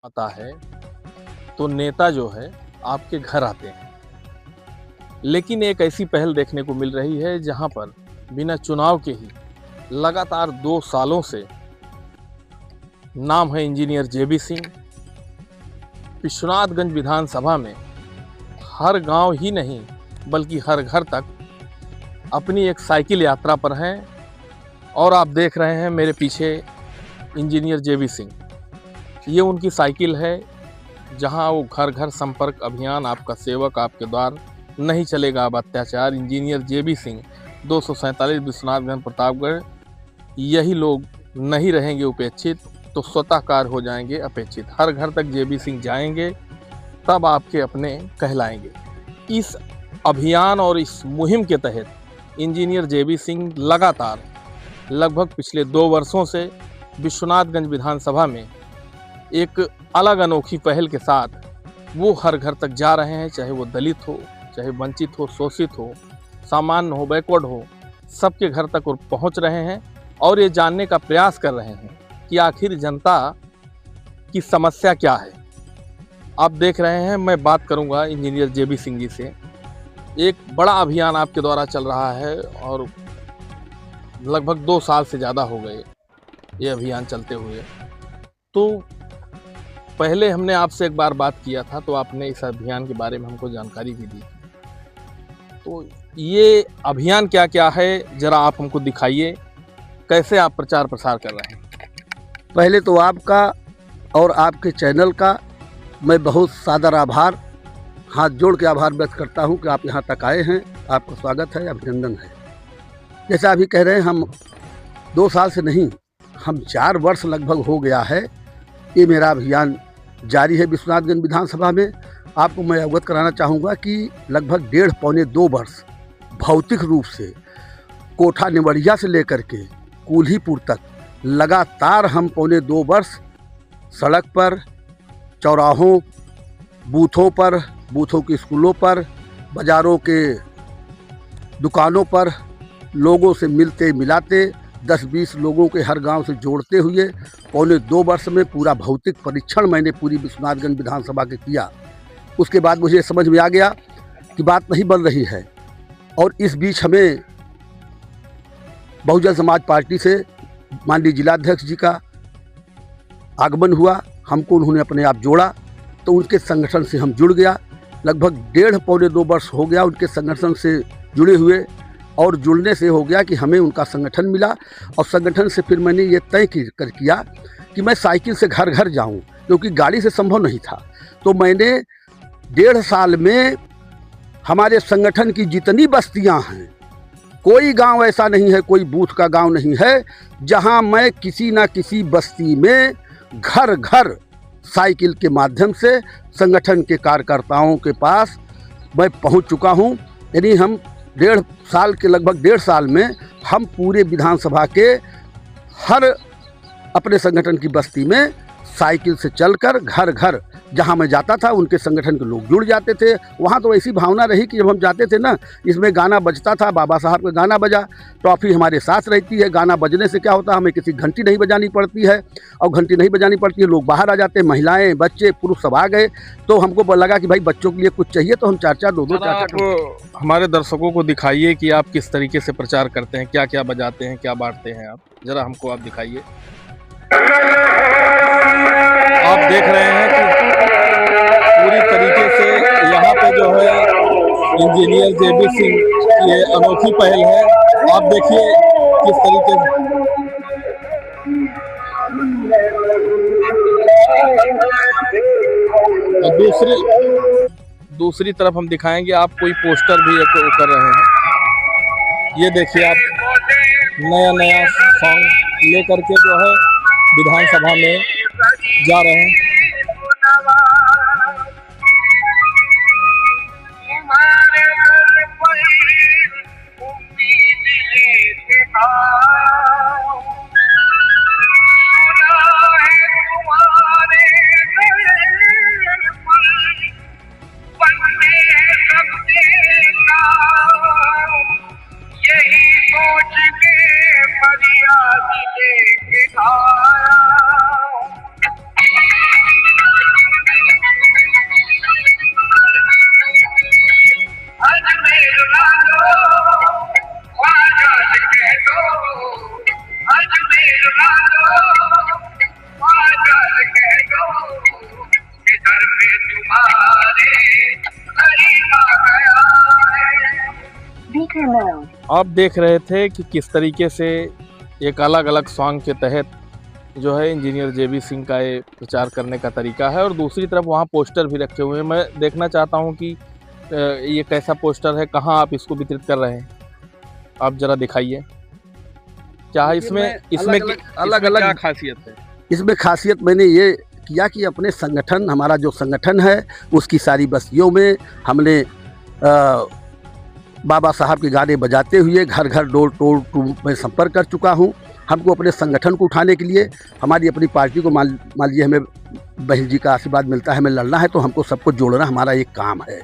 आता है तो नेता जो है आपके घर आते हैं। लेकिन एक ऐसी पहल देखने को मिल रही है जहां पर बिना चुनाव के ही लगातार 2 सालों से नाम है इंजीनियर जेबी सिंह। विश्वनाथगंज विधानसभा में हर गांव ही नहीं बल्कि हर घर तक अपनी एक साइकिल यात्रा पर हैं और आप देख रहे हैं मेरे पीछे इंजीनियर जेबी सिंह। ये उनकी साइकिल है जहां वो घर घर संपर्क अभियान, आपका सेवक आपके द्वार, नहीं चलेगा अब अत्याचार। इंजीनियर जेबी सिंह 247 विश्वनाथगंज प्रतापगढ़। यही लोग नहीं रहेंगे उपेक्षित तो स्वतः कार्य हो जाएंगे अपेक्षित। हर घर तक जेबी सिंह जाएंगे तब आपके अपने कहलाएंगे। इस अभियान और इस मुहिम के तहत इंजीनियर जेबी सिंह लगातार लगभग पिछले 2 वर्षों से विश्वनाथगंज विधानसभा में एक अलग अनोखी पहल के साथ वो हर घर तक जा रहे हैं, चाहे वो दलित हो, चाहे वंचित हो, शोषित हो, सामान्य हो, बैकवर्ड हो, सबके घर तक वो पहुंच रहे हैं और ये जानने का प्रयास कर रहे हैं कि आखिर जनता की समस्या क्या है। आप देख रहे हैं, मैं बात करूंगा इंजीनियर जेबी सिंह जी से। एक बड़ा अभियान आपके द्वारा चल रहा है और लगभग 2 साल से ज़्यादा हो गए ये अभियान चलते हुए। तो पहले हमने आपसे एक बार बात किया था तो आपने इस अभियान के बारे में हमको जानकारी भी दी। तो ये अभियान क्या क्या है ज़रा आप हमको दिखाइए, कैसे आप प्रचार प्रसार कर रहे हैं। पहले तो आपका और आपके चैनल का मैं बहुत सादर आभार, हाथ जोड़ के आभार व्यक्त करता हूं कि आप यहां तक आए हैं। आपका स्वागत है, अभिनंदन है। जैसा अभी कह रहे हैं, हम 2 साल से नहीं, हम 4 वर्ष लगभग हो गया है ये मेरा अभियान जारी है विश्वनाथगंज विधानसभा में। आपको मैं अवगत कराना चाहूँगा कि लगभग 1.5 पौने 2 वर्ष भौतिक रूप से कोठा निवड़िया से लेकर के कूल्हीपुर तक लगातार हम पौने 2 वर्ष सड़क पर, चौराहों, बूथों के स्कूलों पर, बाज़ारों के दुकानों पर लोगों से मिलते मिलाते 10-20 लोगों के हर गांव से जोड़ते हुए पौने 2 वर्ष में पूरा भौतिक परीक्षण मैंने पूरी विश्वनाथगंज विधानसभा के किया। उसके बाद मुझे समझ में आ गया कि बात नहीं बन रही है और इस बीच हमें बहुजन समाज पार्टी से माननीय जिलाध्यक्ष जी का आगमन हुआ। हमको उन्होंने अपने आप जोड़ा तो उनके संगठन से हम जुड़ गया। लगभग 1.5 पौने 2 वर्ष हो गया उनके संगठन से जुड़े हुए और जुड़ने से हो गया कि हमें उनका संगठन मिला और संगठन से फिर मैंने ये तय किया कि मैं साइकिल से घर घर जाऊं, क्योंकि गाड़ी से संभव नहीं था। तो मैंने 1.5 साल में हमारे संगठन की जितनी बस्तियां हैं, कोई गांव ऐसा नहीं है, कोई बूथ का गांव नहीं है जहां मैं किसी ना किसी बस्ती में घर घर साइकिल के माध्यम से संगठन के कार्यकर्ताओं के पास मैं पहुंच चुका हूं। यानी हम 1.5 साल के लगभग 1.5 साल में हम पूरे विधानसभा के हर अपने संगठन की बस्ती में साइकिल से चलकर घर घर जहां मैं जाता था उनके संगठन के लोग जुड़ जाते थे। वहां तो ऐसी भावना रही कि जब हम जाते थे ना, इसमें गाना बजता था, बाबा साहब का गाना बजा, ट्रॉफी हमारे साथ रहती है। गाना बजने से क्या होता है, हमें किसी घंटी नहीं बजानी पड़ती है और घंटी नहीं बजानी पड़ती है, लोग बाहर आ जाते हैं, महिलाएं, बच्चे, पुरुष सब आ गए। तो हमको लगा कि भाई बच्चों के लिए कुछ चाहिए, तो हम 4-4, 2-2, 4-4 हमारे दर्शकों को दिखाइए कि आप किस तरीके से प्रचार करते हैं, क्या क्या बजाते हैं, क्या बांटते हैं आप, जरा हमको आप दिखाइए। आप देख रहे हैं कि पूरी तरीके से यहाँ पे जो है इंजीनियर जेबी सिंह की ये अनोखी पहल है। आप देखिए किस तरीके से। दूसरी तरफ हम दिखाएंगे, आप कोई पोस्टर भी कर रहे हैं। ये देखिए, आप नया सॉन्ग लेकर के जो है विधानसभा में जा रहे हैं। speaker mode. आप देख रहे थे कि किस तरीके से एक अलग अलग सॉन्ग के तहत जो है इंजीनियर जेबी सिंह का ये प्रचार करने का तरीका है, और दूसरी तरफ वहाँ पोस्टर भी रखे हुए हैं। मैं देखना चाहता हूँ कि ये कैसा पोस्टर है, कहाँ आप इसको वितरित कर रहे हैं, आप जरा दिखाइए। क्या इसमें इसमें अलग-अलग क्या खासियत है? इसमें खासियत मैंने ये किया कि अपने संगठन, हमारा जो संगठन है उसकी सारी बस्तियों में हमने बाबा साहब के गाने बजाते हुए घर घर डोर टोर में संपर्क कर चुका हूँ। हमको अपने संगठन को उठाने के लिए, हमारी अपनी पार्टी को मान लीजिए हमें बहन जी का आशीर्वाद मिलता है, हमें लड़ना है, तो हमको सबको जोड़ना हमारा एक काम है।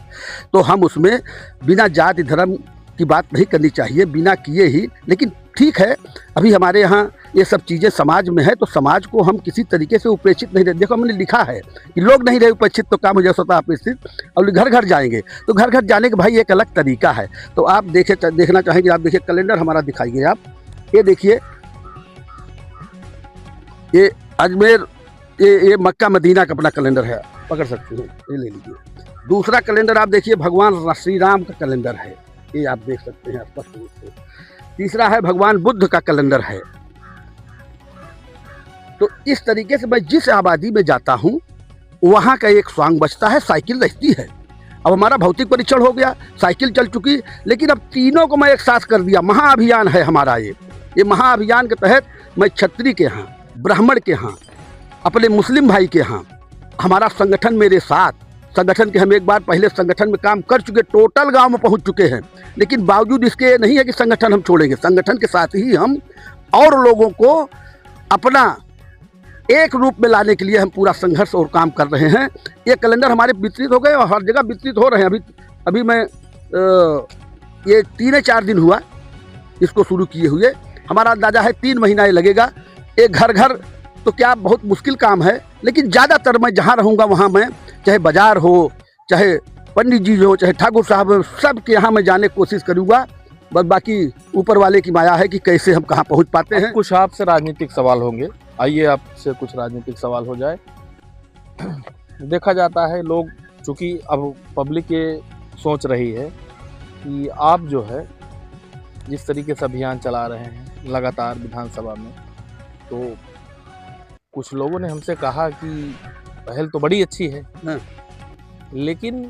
तो हम उसमें बिना जाति धर्म की बात नहीं करनी चाहिए, बिना किए ही। लेकिन ठीक है, अभी हमारे यहाँ ये सब चीज़ें समाज में है, तो समाज को हम किसी तरीके से उपेक्षित नहीं रहे। देखो हमने लिखा है कि लोग नहीं रहे उपेक्षित तो काम हो जाए स्वतः अपेक्षित, और घर घर जाएंगे। तो घर घर जाने का भाई एक अलग तरीका है। तो आप देखना चाहेंगे, आप देखिए कैलेंडर हमारा दिखाइए आप, ये देखिए, ये अजमेर, ये मक्का मदीना का अपना कैलेंडर है, पकड़ सकते हैं, ये ले लीजिए। दूसरा कैलेंडर आप देखिए भगवान श्री राम का कैलेंडर है, ये आप देख सकते हैं स्पष्ट रूप से। तीसरा है भगवान बुद्ध का कैलेंडर है। तो इस तरीके से मैं जिस आबादी में जाता हूँ वहाँ का एक सॉन्ग बजता है, साइकिल रहती है। अब हमारा भौतिक परीक्षण हो गया, साइकिल चल चुकी, लेकिन अब तीनों को मैं एक साथ कर दिया। महाअभियान है हमारा ये महाअभियान के तहत मैं क्षत्रिय के यहाँ, ब्राह्मण के यहाँ, अपने मुस्लिम भाई के यहाँ, हमारा संगठन मेरे साथ, संगठन के हम एक बार पहले संगठन में काम कर चुके, टोटल गांव में पहुंच चुके हैं। लेकिन बावजूद इसके नहीं है कि संगठन हम छोड़ेंगे, संगठन के साथ ही हम और लोगों को अपना एक रूप में लाने के लिए हम पूरा संघर्ष और काम कर रहे हैं। ये कैलेंडर हमारे वितरित हो गए और हर जगह वितरित हो रहे हैं। अभी मैं ये 3-4 दिन हुआ इसको शुरू किए हुए। हमारा अंदाज़ा है 3 महीना ये लगेगा। एक घर घर तो क्या बहुत मुश्किल काम है, लेकिन ज़्यादातर मैं जहाँ रहूँगा वहाँ मैं, चाहे बाजार हो, चाहे पंडित जी हो, चाहे ठाकुर साहब हो, सब के यहाँ मैं जाने की कोशिश करूँगा। बस बाकी ऊपर वाले की माया है कि कैसे हम कहाँ पहुँच पाते हैं। कुछ आपसे राजनीतिक सवाल होंगे, आइए आपसे कुछ राजनीतिक सवाल हो जाए। देखा जाता है लोग, चूँकि अब पब्लिक ये सोच रही है कि आप जो है जिस तरीके से अभियान चला रहे हैं लगातार विधानसभा में, तो कुछ लोगों ने हमसे कहा कि पहल तो बड़ी अच्छी है, लेकिन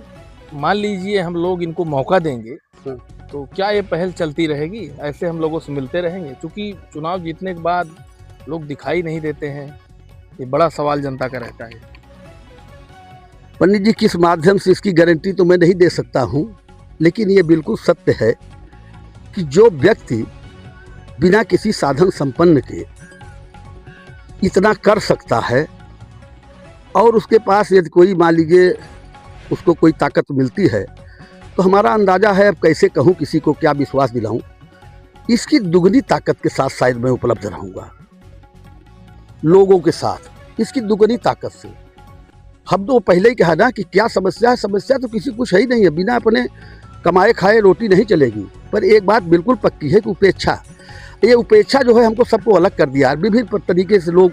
मान लीजिए हम लोग इनको मौका देंगे तो क्या ये पहल चलती रहेगी? ऐसे हम लोगों से मिलते रहेंगे? क्योंकि चुनाव जीतने के बाद लोग दिखाई नहीं देते हैं, ये बड़ा सवाल जनता का रहता है। पंडित जी, किस माध्यम से इसकी गारंटी तो मैं नहीं दे सकता हूँ, लेकिन ये बिल्कुल सत्य है कि जो व्यक्ति बिना किसी साधन संपन्न के इतना कर सकता है, और उसके पास यदि कोई मान लीजिए उसको कोई ताकत मिलती है, तो हमारा अंदाज़ा है, अब कैसे कहूँ, किसी को क्या विश्वास दिलाऊं, इसकी दुगनी ताकत के साथ शायद मैं उपलब्ध रहूँगा लोगों के साथ, इसकी दुगनी ताकत से। हम तो पहले ही कहा ना कि क्या समस्या है, समस्या तो किसी कुछ है ही नहीं है, बिना अपने कमाए खाए रोटी नहीं चलेगी। पर एक बात बिल्कुल पक्की है कि उपेक्षा, ये उपेक्षा जो है हमको सबको अलग कर दिया। विभिन्न तरीके से लोग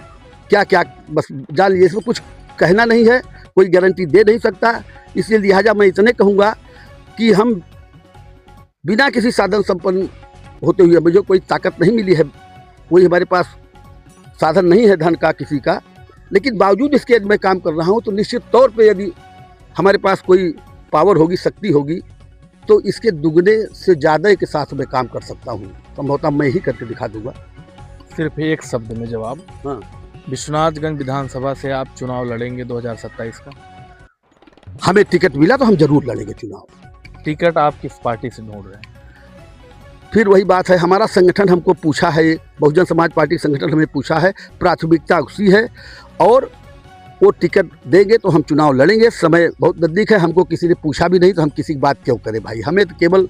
क्या क्या बस जान लीजिए, इसमें कुछ कहना नहीं है, कोई गारंटी दे नहीं सकता। इसलिए लिहाजा मैं इतने कहूँगा कि हम बिना किसी साधन संपन्न होते हुए, मुझे कोई ताकत नहीं मिली है, कोई हमारे पास साधन नहीं है धन का किसी का, लेकिन बावजूद इसके मैं काम कर रहा हूँ, तो निश्चित तौर पे यदि हमारे पास कोई पावर होगी, शक्ति होगी, तो इसके दुगने से ज़्यादा के साथ मैं काम कर सकता हूँ। संभवतः मैं ही करके दिखा दूंगा। सिर्फ एक शब्द में जवाब। हाँ, विश्वनाथगंज विधानसभा से आप चुनाव लड़ेंगे 2027 का? हमें टिकट मिला तो हम जरूर लड़ेंगे चुनाव। टिकट आप किस पार्टी से ढूंढ रहे हैं? फिर वही बात है, हमारा संगठन हमको पूछा है, बहुजन समाज पार्टी संगठन हमें पूछा है, प्राथमिकता उसी है, और वो टिकट देंगे तो हम चुनाव लड़ेंगे। समय बहुत नज़दीक है, हमको किसी ने पूछा भी नहीं तो हम किसी की बात क्यों करें भाई। हमें तो केवल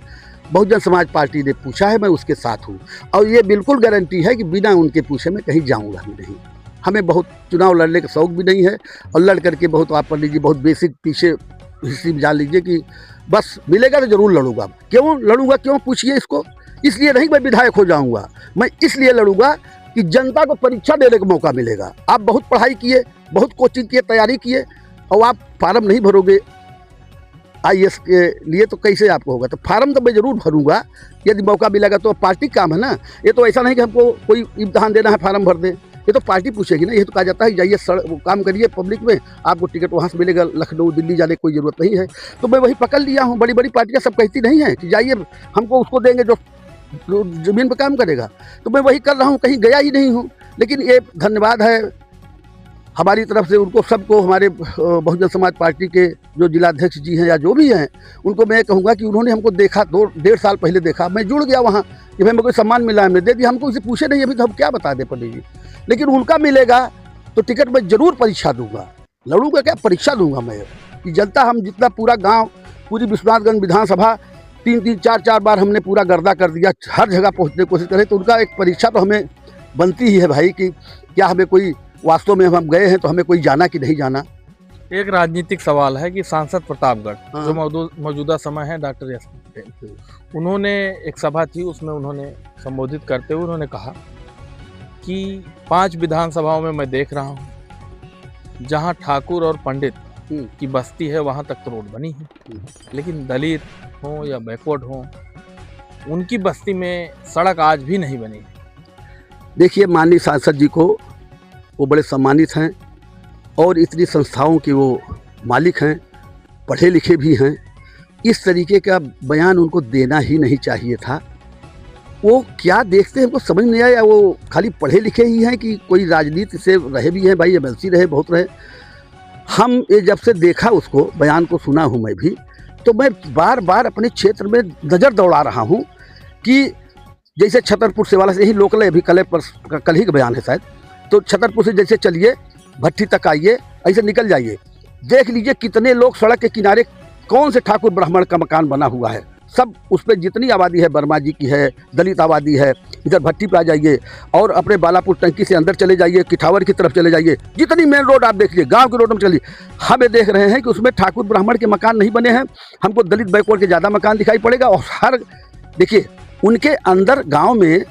बहुजन समाज पार्टी ने पूछा है, मैं उसके साथ हूँ, और ये बिल्कुल गारंटी है कि बिना उनके पूछे मैं कहीं जाऊँगा भी नहीं। हमें बहुत चुनाव लड़ने का शौक़ भी नहीं है, और लड़ करके बहुत, आप पढ़ लीजिए, बहुत बेसिक पीछे हिस्ट्री में जान लीजिए कि बस मिलेगा तो ज़रूर लड़ूंगा। क्यों लड़ूंगा, क्यों पूछिए इसको। इसलिए नहीं मैं विधायक हो जाऊंगा, मैं इसलिए लड़ूंगा कि जनता को परीक्षा देने का मौका मिलेगा। आप बहुत पढ़ाई किए, बहुत कोचिंग किए, तैयारी किए, और आप फार्म नहीं भरोगे IAS के लिए तो कैसे आपको होगा? तो फार्म तो मैं ज़रूर भरूंगा, यदि मौका मिलेगा तो। पार्टी काम है ना, ये तो ऐसा नहीं कि हमको कोई इम्तहान देना है फार्म भर दें, ये तो पार्टी पूछेगी ना। ये तो कहा जाता है जाइए काम करिए पब्लिक में, आपको टिकट वहाँ से मिलेगा, लखनऊ दिल्ली जाने की कोई ज़रूरत नहीं है। तो मैं वही पकड़ लिया हूँ। बड़ी बड़ी पार्टियाँ सब कहती नहीं हैं कि जाइए हमको उसको देंगे जो ज़मीन पर काम करेगा, तो मैं वही कर रहा हूँ, कहीं गया ही नहीं हूँ। लेकिन ये धन्यवाद है हमारी तरफ से उनको सबको, हमारे बहुजन समाज पार्टी के जो जिलाध्यक्ष जी हैं या जो भी हैं, उनको मैं कहूँगा कि उन्होंने हमको देखा, 2-1.5 साल पहले देखा, मैं जुड़ गया वहाँ कि भाई मेरे को सम्मान मिला है, हमने दे दिया। हमको इसे पूछे नहीं अभी तो हम क्या बता दें पंडित जी। लेकिन उनका मिलेगा तो टिकट मैं जरूर परीक्षा दूंगा, लड़ूंगा क्या, परीक्षा दूंगा मैं कि जनता, हम जितना पूरा गाँव, पूरी विश्वनाथगंज विधानसभा 3-3, 4-4 बार हमने पूरा गर्दा कर दिया, हर जगह पहुँचने की कोशिश करें, तो उनका एक परीक्षा तो हमें बनती ही है भाई कि क्या हमें कोई वास्तव में हम गए हैं तो हमें कोई जाना कि नहीं जाना। एक राजनीतिक सवाल है कि सांसद प्रतापगढ़ हाँ। जो मौजूदा समय है डॉक्टर एस पटेल, उन्होंने एक सभा थी, उसमें उन्होंने संबोधित करते हुए उन्होंने कहा कि 5 विधानसभाओं में मैं देख रहा हूँ जहाँ ठाकुर और पंडित की बस्ती है वहाँ तक तो रोड बनी है, लेकिन दलित हो या बैकवर्ड हो, उनकी बस्ती में सड़क आज भी नहीं बनी है। देखिए माननीय सांसद जी को, वो बड़े सम्मानित हैं और इतनी संस्थाओं के वो मालिक हैं, पढ़े लिखे भी हैं। इस तरीके का बयान उनको देना ही नहीं चाहिए था। वो क्या देखते हैं हमको समझ नहीं आया। वो खाली पढ़े लिखे ही हैं कि कोई राजनीति से रहे भी हैं, भाई MLC रहे, बहुत रहे। हम ये जब से देखा उसको, बयान को सुना हूँ मैं भी, तो मैं बार बार अपने क्षेत्र में नज़र दौड़ा रहा हूँ कि जैसे छतरपुर से वाला से यही लोकल है, अभी कल ही का बयान है शायद, तो छतरपुर से जैसे चलिए भट्टी तक आइए, ऐसे निकल जाइए, देख लीजिए कितने लोग सड़क के किनारे, कौन से ठाकुर ब्राह्मण का मकान बना हुआ है, सब उस पर जितनी आबादी है, वर्मा जी की है, दलित आबादी है। इधर भट्टी पे आ जाइए और अपने बालापुर टंकी से अंदर चले जाइए, किठावर की तरफ चले जाइए, जितनी मेन रोड आप देख लीजिए, गाँव के रोड में चलिए, हम ये देख रहे हैं कि उसमें ठाकुर ब्राह्मण के मकान नहीं बने हैं। हमको दलित बैकवर्ड के ज़्यादा मकान दिखाई पड़ेगा। और हर देखिए उनके अंदर गाँव में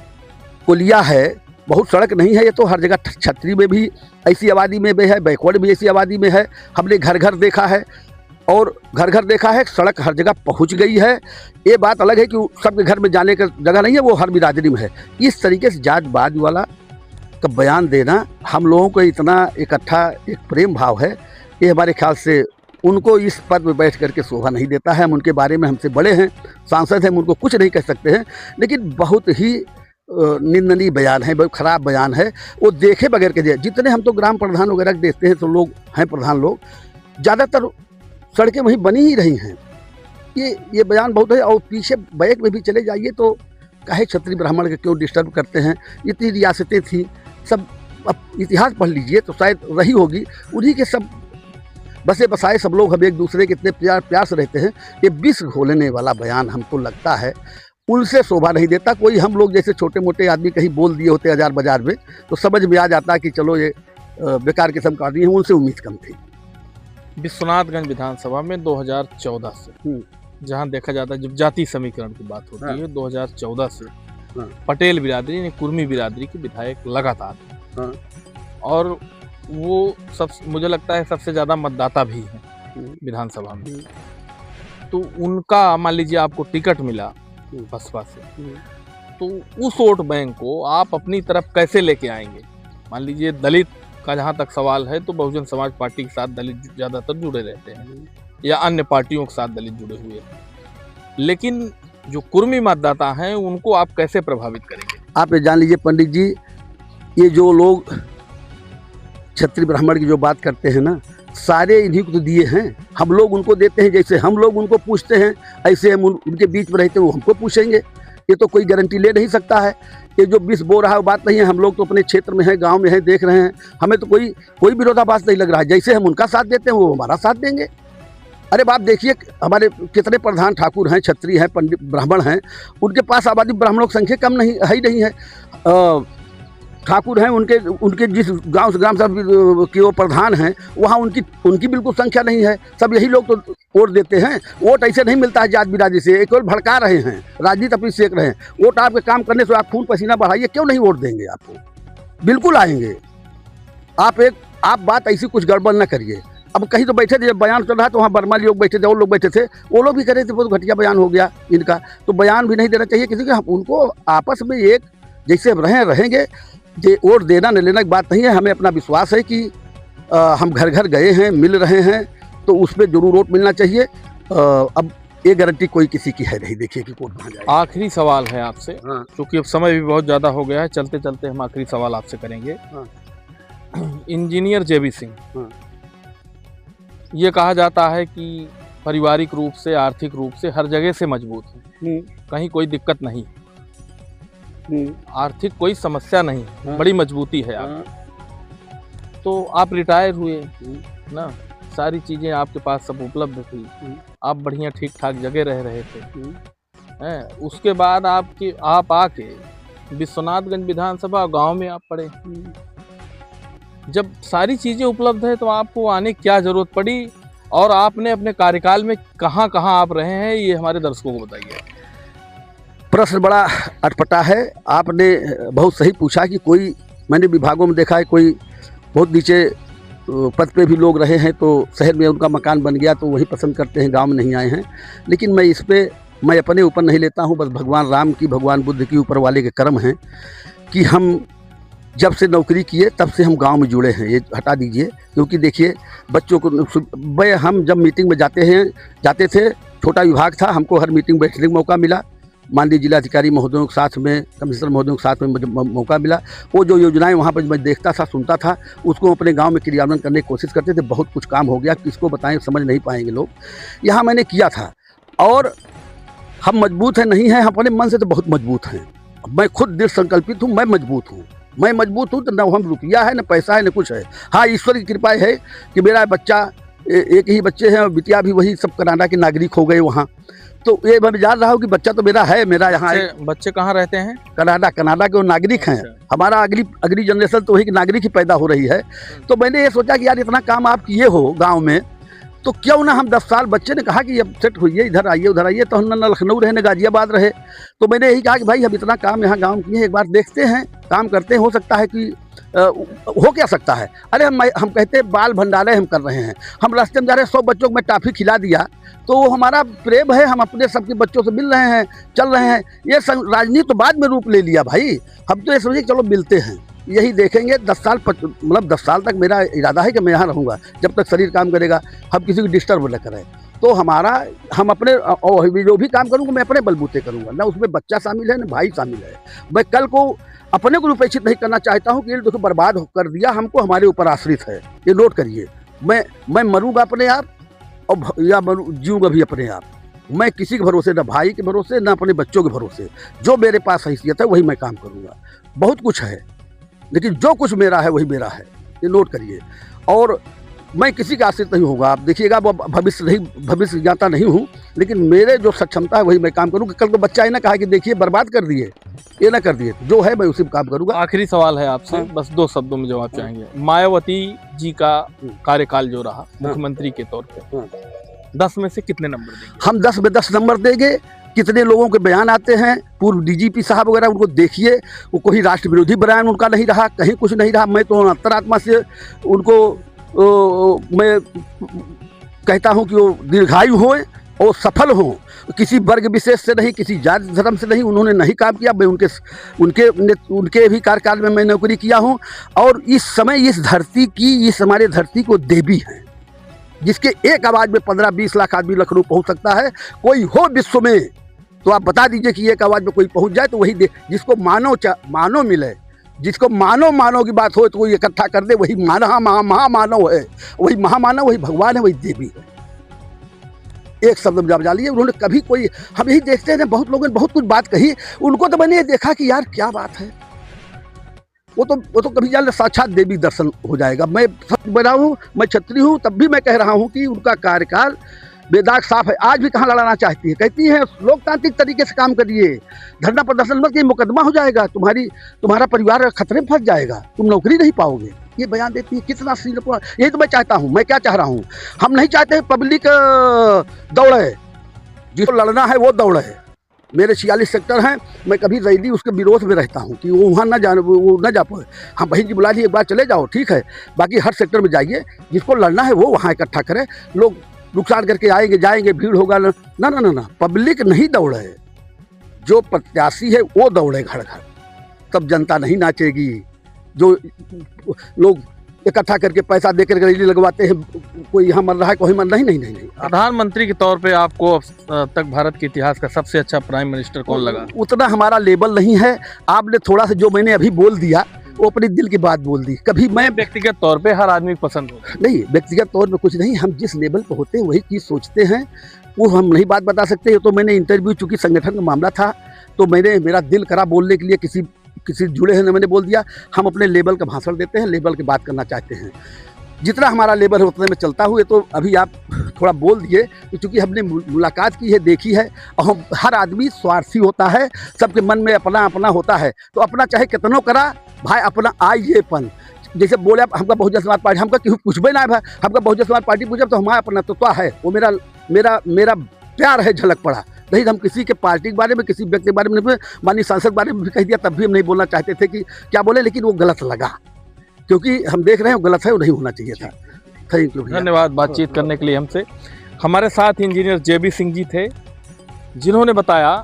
पुलिया है, बहुत सड़क नहीं है। ये तो हर जगह, छतरी में भी ऐसी आबादी में भी है, बैकवर्ड भी ऐसी आबादी में है। हमने घर घर देखा है और घर घर देखा है, सड़क हर जगह पहुंच गई है। ये बात अलग है कि सबके घर में जाने का जगह नहीं है, वो हर बिरादरी में है। इस तरीके से जातवाद वाला का बयान देना, हम लोगों को इतना इकट्ठा एक प्रेम भाव है, ये हमारे ख्याल से उनको इस पद में बैठ करके शोभा नहीं देता है। हम उनके बारे में, हमसे बड़े हैं, सांसद हैं, हम उनको कुछ नहीं कह सकते हैं, लेकिन बहुत ही निंदनीय बयान है, बहुत खराब बयान है। वो देखे बगैर के, जितने हम तो ग्राम प्रधान वगैरह देखते हैं, तो लोग हैं प्रधान लोग, ज़्यादातर सड़कें वहीं बनी ही रही हैं। ये बयान बहुत है। और पीछे बैक में भी चले जाइए तो काहे क्षत्रिय ब्राह्मण के क्यों डिस्टर्ब करते हैं। इतनी रियासतें थी, सब अब इतिहास पढ़ लीजिए तो शायद रही होगी, उन्हीं के सब बसे बसाए सब लोग हम एक दूसरे के इतने प्यार से रहते हैं। ये विष घोलने वाला बयान हमको लगता है उनसे शोभा नहीं देता। कोई हम लोग जैसे छोटे मोटे आदमी कहीं बोल दिए होते हजार बाजार में तो समझ में आ जाता कि चलो ये बेकार किस्म का आदमी है, उनसे उम्मीद कम थी। विश्वनाथगंज विधानसभा में 2014 से जहां देखा जाता है, जब जाति समीकरण की बात होती है, 2014 से पटेल बिरादरी यानी कुर्मी बिरादरी के विधायक लगातार, और वो सब मुझे लगता है सबसे ज़्यादा मतदाता भी हैं विधानसभा में। तो उनका मान लीजिए आपको टिकट मिला बसपा से, तो उस वोट बैंक को आप अपनी तरफ कैसे लेके आएंगे? मान लीजिए दलित का जहाँ तक सवाल है तो बहुजन समाज पार्टी के साथ दलित ज़्यादातर जुड़े रहते हैं या अन्य पार्टियों के साथ दलित जुड़े हुए हैं, लेकिन जो कुर्मी मतदाता हैं उनको आप कैसे प्रभावित करेंगे? आप ये जान लीजिए पंडित जी, ये जो लोग क्षत्रिय ब्राह्मण की जो बात करते हैं ना, सारे इन्हीं को तो दिए हैं। हम लोग उनको देते हैं, जैसे हम लोग उनको पूछते हैं ऐसे हम उनके बीच में रहते हैं, वो हमको पूछेंगे। ये तो कोई गारंटी ले नहीं सकता है। ये जो विष बो रहा है वो बात नहीं है। हम लोग तो अपने क्षेत्र में हैं, गांव में हैं, देख रहे हैं, हमें तो कोई विरोधाभास नहीं लग रहा है। जैसे हम उनका साथ देते हैं वो हमारा साथ देंगे। अरे बाप देखिए, हमारे कितने प्रधान ठाकुर हैं, क्षत्रिय हैं, पंडित ब्राह्मण हैं, उनके पास आबादी ब्राह्मणों की संख्या कम नहीं है ही नहीं है। ठाकुर हैं, उनके जिस गांव से ग्राम सभा के वो प्रधान हैं, वहाँ उनकी बिल्कुल संख्या नहीं है। सब यही लोग तो वोट देते हैं। वोट ऐसे नहीं मिलता है जात बिरादरी से। एक और भड़का रहे हैं, राजनीति अपनी सेक रहे हैं। वोट आपके काम करने से आप खून पसीना बढ़ाइए, क्यों नहीं वोट देंगे आपको? बिल्कुल आएंगे। आप बात ऐसी कुछ गड़बड़ न करिए। अब कहीं तो बैठे थे, जब बयान चल रहा तो वहाँ बर्माली लोग बैठे थे, और लोग बैठे थे, वो लोग भी कह रहे थे बहुत घटिया बयान हो गया इनका। तो बयान भी नहीं देना चाहिए किसी को, उनको आपस में एक जैसे रहेंगे। ये वोट देना न लेना की बात नहीं है, हमें अपना विश्वास है कि हम घर घर गए हैं, मिल रहे हैं, तो उसमें जरूर वोट मिलना चाहिए। अब ये गारंटी कोई किसी की है नहीं, देखिए कि वोट कहाँ जाए। आखिरी सवाल है आपसे, हाँ। क्योंकि अब समय भी बहुत ज़्यादा हो गया है, चलते चलते हम आखिरी सवाल आपसे करेंगे। हाँ। इंजीनियर जेबी सिंह, हाँ। ये कहा जाता है कि पारिवारिक रूप से, आर्थिक रूप से हर जगह से मजबूत है, कहीं कोई दिक्कत नहीं, आर्थिक कोई समस्या नहीं, हाँ। बड़ी मजबूती है आप। तो आप रिटायर हुए ना, सारी चीज़ें आपके पास सब उपलब्ध थी, आप बढ़िया ठीक ठाक जगह रह रहे थे हैं। उसके बाद आप आके विश्वनाथगंज विधानसभा गांव में आप पड़े। जब सारी चीज़ें उपलब्ध है तो आपको आने क्या ज़रूरत पड़ी, और आपने अपने कार्यकाल में कहाँ कहाँ आप रहे हैं, ये हमारे दर्शकों को बताइए। प्रश्न बड़ा अटपटा है, आपने बहुत सही पूछा कि कोई, मैंने विभागों में देखा है कोई बहुत नीचे पद पे भी लोग रहे हैं, तो शहर में उनका मकान बन गया तो वही पसंद करते हैं, गांव में नहीं आए हैं। लेकिन मैं इस पे मैं अपने ऊपर नहीं लेता हूं, बस भगवान राम की, भगवान बुद्ध की, ऊपर वाले के कर्म हैं कि हम जब से नौकरी किए तब से हम गांव में जुड़े हैं। ये हटा दीजिए, क्योंकि देखिए बच्चों को हम जब मीटिंग में जाते थे, छोटा विभाग था, हमको हर मीटिंग बैठने का मौका मिला। माननीय जिलाधिकारी महोदयों के साथ में, कमिश्नर महोदयों के साथ में मुझे मौका मिला। वो जो योजनाएं वहाँ पर मैं देखता था, सुनता था, उसको अपने गांव में क्रियान्वयन करने की कोशिश करते थे। बहुत कुछ काम हो गया, किसको बताएं, समझ नहीं पाएंगे लोग। यहाँ मैंने किया था, और हम मजबूत हैं नहीं हैं, अपने मन से तो बहुत मजबूत हैं। मैं खुद दृढ़ संकल्पित हूँ, मैं मजबूत हूँ, तो न हम रुपया है, न पैसा है, न कुछ है। हाँ, ईश्वर की कृपा है कि मेरा बच्चा, एक ही बच्चे हैं, और बिटिया भी वही सब कनाडा के नागरिक हो गए वहाँ। तो ये मैं जान रहा हूँ कि बच्चा तो मेरा है, मेरा यहाँ बच्चे कहाँ रहते हैं? कनाडा के वो नागरिक हैं। हमारा अगली जनरेशन तो वही नागरिक ही पैदा हो रही है। तो मैंने ये सोचा कि यार इतना काम आप किए हो गांव में, तो क्यों ना हम 10 साल, बच्चे ने कहा कि अब सेट होइए, इधर आइए, उधर आइए, तो हम न लखनऊ रहे, न गाजियाबाद रहे। तो मैंने यही कहा कि भाई हम इतना काम यहाँ गाँव किए हैं, एक बार देखते हैं, काम करते हैं, हो सकता है कि हो क्या सकता है। अरे हम कहते हैं बाल भंडारे हम कर रहे हैं, हम रास्ते में जा रहे हैं, 100 बच्चों को मैं टॉफी खिला दिया, तो वो हमारा प्रेम है, हम अपने सबके बच्चों से मिल रहे हैं, चल रहे हैं। ये राजनीति तो बाद में रूप ले लिया भाई, हम तो ये समझिए चलो मिलते हैं, यही देखेंगे। 10 साल मतलब 10 साल तक मेरा इरादा है कि मैं यहाँ रहूँगा, जब तक शरीर काम करेगा, हम किसी को डिस्टर्ब न करें। तो हम अपने, और जो भी काम करूँगा मैं अपने बलबूते करूँगा, ना उसमें बच्चा शामिल है, ना भाई शामिल है। मैं कल को अपने को उपेक्षित नहीं करना चाहता हूँ कि देखो बर्बाद कर दिया हमको, हमारे ऊपर आश्रित है। ये नोट करिए, मैं मरूँगा अपने आप, और या जीऊँगा भी अपने आप। मैं किसी के भरोसे, ना भाई के भरोसे, ना अपने बच्चों के भरोसे। जो मेरे पास हैसियत है वही मैं काम करूँगा। बहुत कुछ है, लेकिन जो कुछ मेरा है वही मेरा है, ये नोट करिए। और मैं किसी का आश्रित नहीं होगा। आप देखिएगा, वो भविष्य ज्ञाता नहीं हूँ, लेकिन मेरे जो सक्षमता है वही मैं काम करूँगा। कल को बच्चा ही ना कहा कि देखिए बर्बाद कर दिए, ये ना कर दिए, जो है मैं उसी में काम करूँगा। आखिरी सवाल है आपसे, बस 2 शब्दों में जवाब चाहेंगे। मायावती जी का कार्यकाल जो रहा मुख्यमंत्री के तौर पे, 10 में से कितने नंबर देंगे? हम 10 में 10 नंबर देंगे। कितने लोगों के बयान आते हैं, पूर्व डीजीपी साहब वगैरह, उनको देखिए, वो कोई राष्ट्र विरोधी बयान उनका नहीं रहा, कहीं कुछ नहीं रहा। मैं तो अंतरात्मा से उनको मैं कहता हूं कि वो दीर्घायु हों और सफल हों, किसी वर्ग विशेष से नहीं, किसी जाति धर्म से नहीं, उन्होंने नहीं काम किया। मैं उनके भी कार्यकाल में मैं नौकरी किया हूं। और इस समय इस धरती की, इस हमारे धरती को देवी है, जिसके एक आवाज़ में 15-20 लाख आदमी लखनऊ पहुंच सकता है। कोई हो विश्व में तो आप बता दीजिए कि एक आवाज़ में कोई पहुंच जाए, तो वही जिसको मानव मिले, जिसको मानव की बात हो तो कोई इकट्ठा कर दे, वही महामानव है, वही महामानव, वही भगवान है, वही देवी है। एक शब्द में जब डालिए, उन्होंने कभी कोई, हम यही देखते हैं, बहुत लोगों ने बहुत कुछ बात कही, उनको तो मैंने ये देखा कि यार क्या बात है, वो तो कभी जान साक्षात देवी दर्शन हो जाएगा। मैं सत्य बना हूँ, मैं क्षत्रिय हूँ, तब भी मैं कह रहा हूँ कि उनका कार्यकाल बेदाग साफ है। आज भी कहाँ लड़ाना चाहती है, कहती है लोकतांत्रिक तरीके से काम करिए, धरना प्रदर्शन मत कीजिए, मुकदमा हो जाएगा, तुम्हारा परिवार खतरे में फंस जाएगा, तुम नौकरी नहीं पाओगे, ये बयान देती है। कितना यही तो मैं चाहता हूँ। मैं क्या चाह रहा हूँ, हम नहीं चाहते पब्लिक दौड़े, जिसको लड़ना है वो दौड़े, मेरे 46 सेक्टर हैं, मैं कभी रैली उसके विरोध में रहता हूँ कि वो वहाँ ना जाने, वो ना जा पाए। हम बहन जी बुला दी, एक बार चले जाओ ठीक है, बाकी हर सेक्टर में जाइए, जिसको लड़ना है वो वहाँ इकट्ठा करे, लोग नुकसान करके आएंगे जाएंगे, भीड़ होगा ना ना ना ना, पब्लिक नहीं दौड़े, जो प्रत्याशी है वो दौड़े घर घर, तब जनता नहीं नाचेगी। जो लोग इकट्ठा करके पैसा देकर रैली लगवाते हैं, कोई यहाँ मर रहा है कोई मर नहीं नहीं नहीं नहीं। प्रधानमंत्री के तौर पे आपको अब तक भारत के इतिहास का सबसे अच्छा प्राइम मिनिस्टर कौन लगा? उतना हमारा लेवल नहीं है, आपने थोड़ा सा जो मैंने अभी बोल दिया वो अपने दिल की बात बोल दी। कभी मैं व्यक्तिगत तौर पे हर आदमी पसंद होता नहीं, व्यक्तिगत तौर पे कुछ नहीं, हम जिस लेवल पे होते हैं वही चीज़ सोचते हैं, वो हम नहीं बात बता सकते। तो मैंने इंटरव्यू, चूंकि संगठन का मामला था तो मेरा दिल करा बोलने के लिए, किसी जुड़े हैं मैंने बोल दिया। हम अपने लेवल का भाषण देते हैं, लेवल की बात करना चाहते हैं, जितना हमारा लेवल है उतने में चलता हुए। तो अभी आप थोड़ा बोल दिए कि चूँकि हमने मुलाकात की है, देखी है, और हम हर आदमी स्वार्थी होता है, सबके मन में अपना अपना होता है, तो अपना चाहे कितनों करा भाई, अपना आइएपन। जैसे बोले हमका बहुजन समाज पार्टी, हमका कुछ भी ना है भाई, हमका बहुजन समाज पार्टी पूछे तो हमारा अपना तो है, वो मेरा प्यार है, झलक पड़ा नहीं। हम किसी के पार्टी के बारे में, किसी व्यक्ति के बारे में नहीं, माननीय सांसद के बारे में भी कह दिया, तब भी हम नहीं बोलना चाहते थे कि क्या बोले, लेकिन वो गलत लगा, क्योंकि हम देख रहे हैं वो गलत है, वो नहीं होना चाहिए था। थैंक यू, धन्यवाद बातचीत करने के लिए हमसे। हमारे साथ इंजीनियर JB सिंह जी थे, जिन्होंने बताया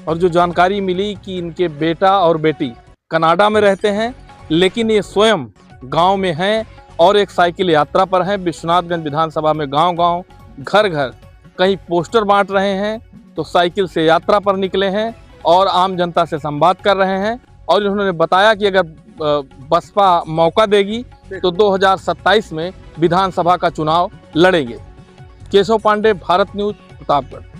और जो जानकारी मिली कि इनके बेटा और बेटी कनाडा में रहते हैं, लेकिन ये स्वयं गांव में हैं और एक साइकिल यात्रा पर हैं। विश्वनाथगंज विधानसभा में गांव-गांव, घर-घर कहीं पोस्टर बांट रहे हैं, तो साइकिल से यात्रा पर निकले हैं और आम जनता से संवाद कर रहे हैं। और इन्होंने बताया कि अगर बसपा मौका देगी तो 2027 में विधानसभा का चुनाव लड़ेंगे। केशव पांडे, भारत न्यूज़, प्रतापगढ़।